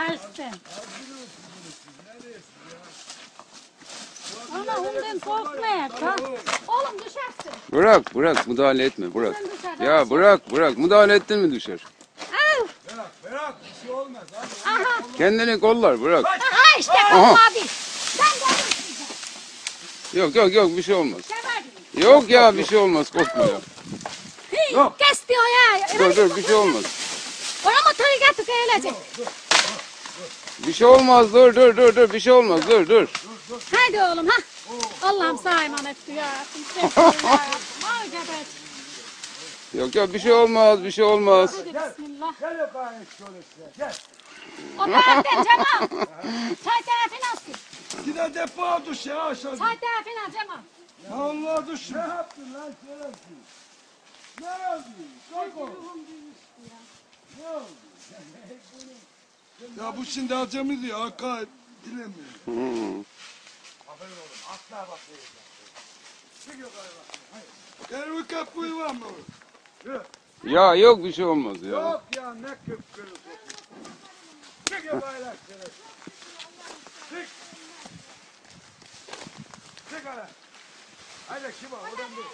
Tersten. Ama ondan korkmayak ha. Oğlum düşersin. Bırak müdahale etme bırak. Ondan düşer, Ya düşer. bırak müdahale ettin mi düşer. Al. Bırak bir şey olmaz. Hadi. Aha. Kendini kollar bırak. Aha işte korkma abi. Sen gelirsin. Yok bir şey olmaz. Sever. Yok ya bir şey olmaz korkma ya. Yok. Kes diyor ya. Dur bir şey olmaz. Bana motoru getir gelecek. Bir şey olmaz dur bir şey olmaz dur. Hadi oğlum ha. Allah'ım sana emanet ya. Al gebet. Yok bir şey olmaz. Hadi bismillah. Gel yukarı şöyle size. Gel. O taraftan Cemal. Çay tarafına nasıl? Yine defa düş ya aşağı. Çay tarafına Cemal. Allah düş. Ne yaptın lan şerefsiz? Ne oldu? Kalk oğlum. Ne oldu? Ya bu şimdi acemi diyor. Hakka dilemiyor. Aferin oğlum. Asla bakmayın. Çık yukarı bak. Gel bu kapıyı var mı? Yürü. Ya yok bir şey olmaz ya. Yok ya ne kıpkırı. Çık yukarı lan şerefsiz. Çık. Çık hele. Haydi kim var? Oradan değil.